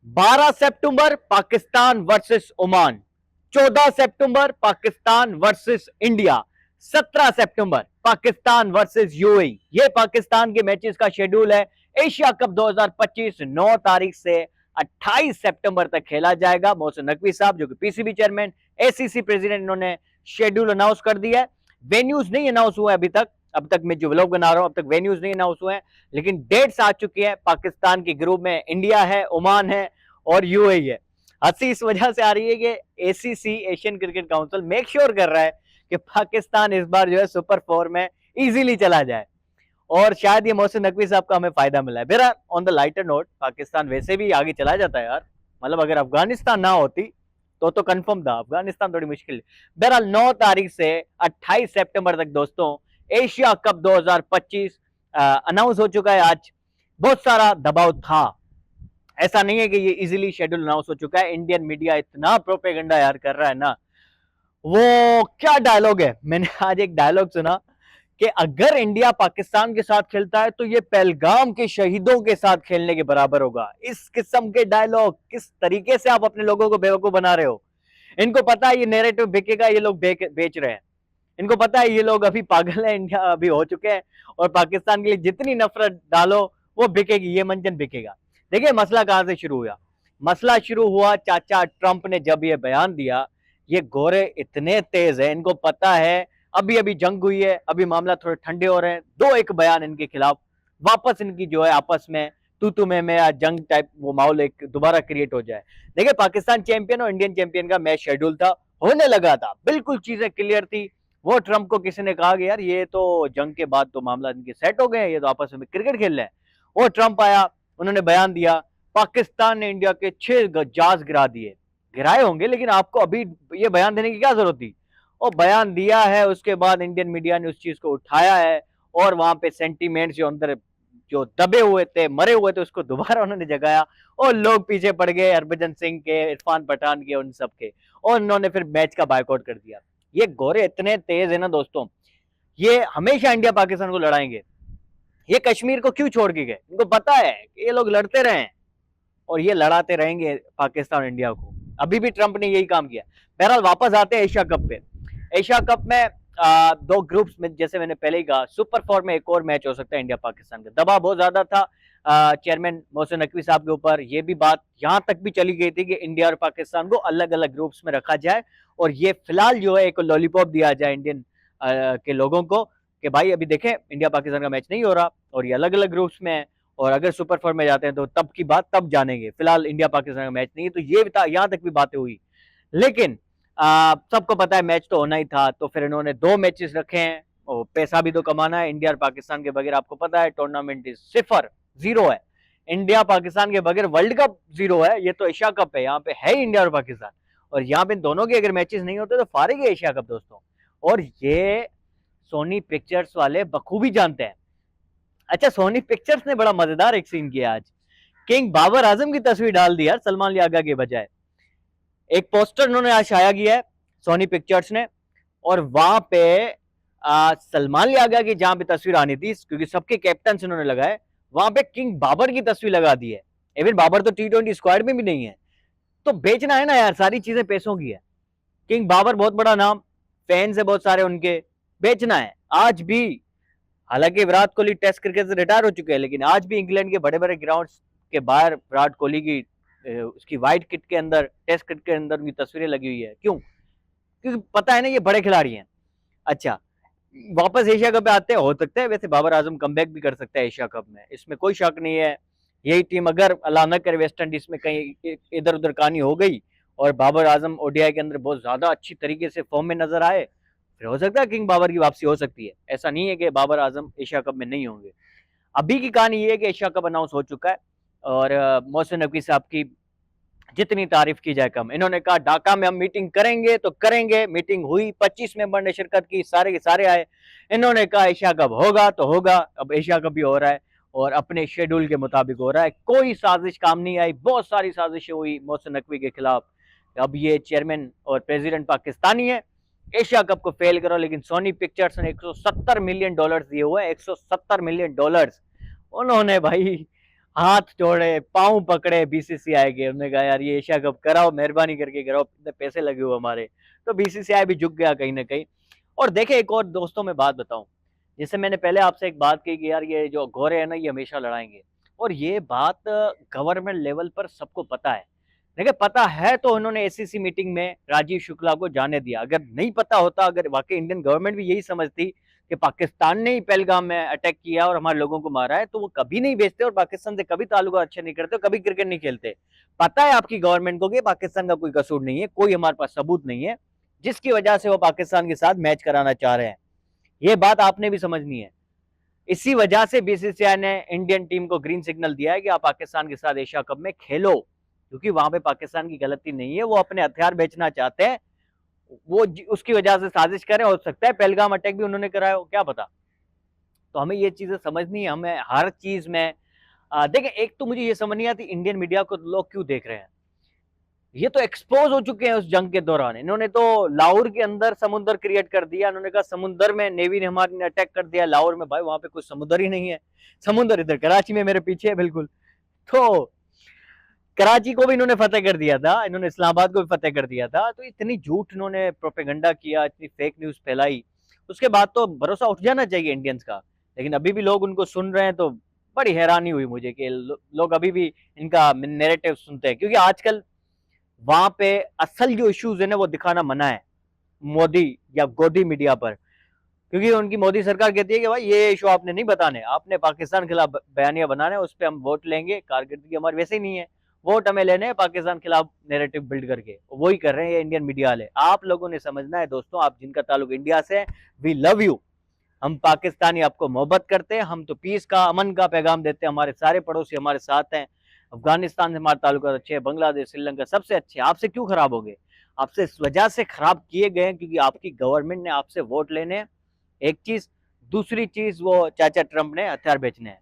12 सितंबर Pakistan versus Oman, 14 सितंबर Pakistan versus India, 17 सितंबर Pakistan versus UAE. ये पाकिस्तान के matches का शेड्यूल है। एशिया कप 2025 9 तारीख से 28 सितंबर तक खेला जाएगा। मोहसिन नकवी साहब जो कि पीसीबी चेयरमैन, एसीसी प्रेसिडेंट, इन्होंने शेड्यूल अनाउंस कर दिया है। वेन्यूज नहीं अनाउंस हुआ अभी तक। अब तक मैं जो व्लॉग बना रहा हूं अब तक वेन्यूज नहीं अनाउंस हुए हैं, लेकिन डेट्स आ चुकी है। पाकिस्तान के ग्रुप में इंडिया है, ओमान है और यूएई है। हंसी इस वजह से आ रही है कि ACC, Asian cricket council, make sure कर रहा है कि पाकिस्तान इस बार जो है सुपर 4 में इजीली चला जाए, और शायद ये मोहसिन नकवी साहब का हमें फायदा मिला है। मेरा on the lighter note, Pakistan वैसे भी आगे चला जाता है यार। मतलब अगर अफगानिस्तान ना होती तो कंफर्म था, अफगानिस्तान थोड़ी मुश्किल है। बहरहाल 9 तारीख से 28 सितंबर तक दोस्तों एशिया कप 2025 अनाउंस हो चुका है। आज बहुत सारा दबाव था, ऐसा नहीं है कि ये इजीली शेड्यूल अनाउंस हो चुका है। इंडियन मीडिया इतना प्रोपेगेंडा यार कर रहा है ना। वो क्या डायलॉग है, मैंने आज एक डायलॉग सुना कि अगर इंडिया पाकिस्तान के साथ खेलता है तो ये पहलगाम के शहीदों के साथ खेलने के बराबर होगा। इस किस्म के डायलॉग, किस तरीके से आप अपने लोगों को बेवकूफ बना रहे हो। इनको पता है ये नैरेटिव बिकेगा, ये लोग बेच रहे हैं। इनको पता है ये लोग अभी पागल है, इंडिया अभी हो चुके हैं, और पाकिस्तान के लिए जितनी नफरत डालो वो बिकेगी, ये मंजन बिकेगा। देखिए मसला कहां से शुरू हुआ। मसला शुरू हुआ चाचा ट्रंप ने जब ये बयान दिया। ये गोरे इतने तेज है, इनको पता है अभी अभी जंग हुई है, अभी मामला थोड़े ठंडे हो रहे हैं, दो एक बयान इनके खिलाफ वापस इनकी जो है आपस में तू में या जंग टाइप वो माहौल एक दोबारा क्रिएट हो जाए। देखिए पाकिस्तान चैंपियन और इंडियन चैंपियन का मैच शेड्यूल था, होने लगा था, बिल्कुल चीजें क्लियर थी। वो ट्रंप को किसी ने कहा कि यार ये तो जंग के बाद तो मामला इनके सेट हो गए, ये तो आपस में क्रिकेट खेल रहे हैं। वो ट्रंप आया, उन्होंने बयान दिया, पाकिस्तान ने इंडिया के 6 जहाज गिरा दिए। गिराए होंगे, लेकिन आपको अभी ये बयान देने की क्या जरूरत थी। और बयान दिया है, उसके बाद इंडियन मीडिया ने उस चीज को उठाया है, और वहां पे सेंटीमेंट्स जो अंदर जो दबे हुए थे, मरे हुए थे, उसको दोबारा उन्होंने जगाया, और लोग पीछे पड़ गए हरभजन सिंह के, इरफान पठान के, उन सब के, और उन्होंने फिर मैच का बायकॉट कर दिया। ये गोरे इतने तेज है ना दोस्तों, ये हमेशा इंडिया पाकिस्तान को लड़ाएंगे। ये कश्मीर को क्यों छोड़ के गए, इनको पता है कि ये लोग लड़ते रहे, और ये लड़ाते रहेंगे पाकिस्तान और इंडिया को। अभी भी ट्रंप ने यही काम किया। बहरहाल वापस आते हैं एशिया कप पे। एशिया कप में दो ग्रुप्स में, जैसे मैंने पहले ही कहा, सुपर 4 में एक और मैच हो सकता है इंडिया पाकिस्तान का। दबाव बहुत ज्यादा था चेयरमैन मोहसिन नकवी साहब के ऊपर। ये भी बात यहां तक भी चली गई थी कि इंडिया और पाकिस्तान को अलग अलग ग्रुप्स में रखा जाए, और ये फिलहाल जो है एक लॉलीपॉप दिया जाए इंडियन के लोगों को कि भाई अभी देखें इंडिया पाकिस्तान का मैच नहीं हो रहा, और ये अलग अलग ग्रुप्स में है, और अगर सुपर 4 में जाते हैं तो तब की बात तब जानेंगे। फिलहाल इंडिया पाकिस्तान का मैच नहीं है, तो ये यहां तक भी बातें हुई। लेकिन सबको पता है मैच तो होना ही था, तो फिर इन्होंने 2 मैचेस रखे हैं, और पैसा भी तो कमाना है। इंडिया और पाकिस्तान के बगैर आपको पता है टूर्नामेंट इज 0 0 है। इंडिया पाकिस्तान के बगैर वर्ल्ड कप 0 है, ये तो एशिया कप है, यहाँ पे है इंडिया और पाकिस्तान, और यहाँ पे दोनों के अगर मैचेस नहीं होते तो फारिग है एशिया कप दोस्तों। और ये सोनी पिक्चर्स वाले बखूबी जानते हैं। अच्छा, सोनी पिक्चर्स ने बड़ा मजेदार एक सीन किया आज। किंग बाबर आजम की तस्वीर डाल दी यार सलमान लियागा के बजाय। एक पोस्टर उन्होंने आज शाया किया है सोनी पिक्चर्स ने, और वहां पे सलमान लियागा की जहां पे तस्वीर आनी थी, क्योंकि सबके कैप्टन उन्होंने लगाए, वहां पे किंग बाबर की तस्वीर लगा दी है। इवन बाबर तो T20 स्क्वाड में भी नहीं है। तो बेचना है ना यार, सारी चीजें पैसों की है। किंग बाबर बहुत बड़ा नाम, फैंस है बहुत सारे उनके, बेचना है आज भी। हालांकि विराट कोहली टेस्ट क्रिकेट से रिटायर हो चुके हैं, लेकिन आज भी इंग्लैंड के बड़े बड़े ग्राउंड्स के बाहर विराट कोहली की उसकी व्हाइट किट के अंदर, टेस्ट किट के अंदर उनकी तस्वीरें लगी हुई है। क्यों? क्योंकि पता है ना ये बड़े खिलाड़ी हैं। अच्छा, वापस एशिया कप पे आते हैं, हो सकता है वैसे बाबर आजम कमबैक भी कर सकता है एशिया कप में, इसमें कोई शक नहीं है। यही टीम अगर अल्लाह न करे वेस्ट इंडीज में कहीं इधर उधर कहानी हो गई, और बाबर आजम ओडीआई के अंदर बहुत ज्यादा अच्छी तरीके से फॉर्म में नजर आए, फिर हो सकता है किंग बाबर की वापसी हो सकती है। ऐसा नहीं है कि बाबर आजम एशिया कप में नहीं होंगे। अभी की कहानी ये है कि एशिया कप अनाउंस हो चुका है, और मोहसिन नकवी साहब की जितनी तारीफ की जाए कम। इन्होंने कहा ढाका में हम मीटिंग करेंगे तो करेंगे। मीटिंग हुई, 25 मेंबर ने शिरकत की, सारे के सारे आए। इन्होंने कहा एशिया कप होगा तो होगा। अब एशिया कप भी हो रहा है, और अपने शेड्यूल के मुताबिक हो रहा है। कोई साजिश काम नहीं आई, बहुत सारी साजिशें हुई मोहसिन नकवी के खिलाफ। अब ये चेयरमैन और प्रेसिडेंट पाकिस्तानी है, एशिया कप को फेल करो। लेकिन सोनी पिक्चर्स ने $170 मिलियन दिए हुए हैं, $170 मिलियन। उन्होंने भाई हाथ जोड़े, पाँव पकड़े बीसीसीआई के, उन्होंने कहा यार ये एशिया कप कराओ, मेहरबानी करके कराओ, इतने पैसे लगे हुए हमारे। तो बीसीसीआई भी झुक गया कहीं ना कहीं। और देखे, एक और दोस्तों मैं बात बताऊं, जैसे मैंने पहले आपसे एक बात कही कि यार ये जो गोरे है ना ये हमेशा लड़ाएंगे, और ये बात गवर्नमेंट लेवल पर सबको पता है। देखिए, पता है तो उन्होंने एसीसी मीटिंग में राजीव शुक्ला को जाने दिया। अगर नहीं पता होता, अगर वाकई इंडियन गवर्नमेंट भी यही समझती कि पाकिस्तान ने ही पहलगाम में अटैक किया और हमारे लोगों को मारा है, तो वो कभी नहीं भेजते और पाकिस्तान से कभी ताल्लुक अच्छे नहीं करते, कभी क्रिकेट नहीं खेलते। पता है आपकी गवर्नमेंट को कि पाकिस्तान का कोई कसूर नहीं है, कोई हमारे पास सबूत नहीं है जिसकी वजह से वो पाकिस्तान के साथ मैच कराना चाह रहे हैं। ये बात आपने भी समझनी है। इसी वजह से बीसीसीआई ने इंडियन टीम को ग्रीन सिग्नल दिया है कि आप पाकिस्तान के साथ एशिया कप में खेलो, क्योंकि वहां पे पाकिस्तान की गलती नहीं है, वो अपने हथियार बेचना चाहते हैं, वो उसकी वजह से साजिश करें। हो सकता है पहलगाम अटैक भी उन्होंने कराया हो, क्या पता। तो हमें ये चीजें समझनी है, हमें हर चीज में देखें। एक तो मुझे ये समझ नहीं आती इंडियन मीडिया को लोग क्यों देख रहे हैं। ये तो एक्सपोज हो चुके हैं उस जंग के दौरान। इन्होंने तो लाहौर के अंदर समुद्र क्रिएट कर दिया। इन्होंने कहा समुद्र में नेवी ने हमारे अटैक कर दिया लाहौर में। भाई वहां पे कोई समुद्र ही नहीं है, समुद्र इधर कराची में मेरे पीछे है बिल्कुल। तो कराची को भी इन्होंने फतेह कर दिया था, इन्होंने इस्लामाबाद को भी फतेह कर दिया था। तो इतनी झूठ इन्होंने प्रोपेगेंडा किया, इतनी फेक न्यूज फैलाई, उसके बाद तो भरोसा उठ जाना चाहिए इंडियंस का। लेकिन अभी भी लोग उनको सुन रहे हैं, तो बड़ी हैरानी हुई मुझे कि लोग अभी भी इनका नैरेटिव सुनते हैं। क्योंकि आजकल वहां पे असल जो इश्यूज है ना वो दिखाना मना है मोदी या गोदी मीडिया पर। क्योंकि उनकी मोदी सरकार कहती है कि भाई ये इशू आपने नहीं बताने, आपने पाकिस्तान के खिलाफ बयानियां बनाने, उस पर हम वोट लेंगे। कारकर्दगी हमारी वैसे ही नहीं है, वोट हमें लेने हैं पाकिस्तान के खिलाफ नैरेटिव बिल्ड करके। वही कर रहे हैं ये इंडियन मीडिया वाले। आप लोगों ने समझना है दोस्तों, आप जिनका ताल्लुक इंडिया से है, वी लव यू। हम पाकिस्तानी आपको मोहब्बत करते हैं, हम तो पीस का, अमन का पैगाम देते हैं। हमारे सारे पड़ोसी हमारे साथ हैं। अफगानिस्तान से हमारे ताल्लुक अच्छे हैं, बांग्लादेश, श्रीलंका सबसे अच्छे। आपसे क्यों खराब हो गए? आपसे इस वजह से खराब किए गए हैं क्योंकि आपकी गवर्नमेंट ने आपसे वोट लेने हैं, एक चीज। दूसरी चीज, वो चाचा ट्रंप ने हथियार बेचने हैं।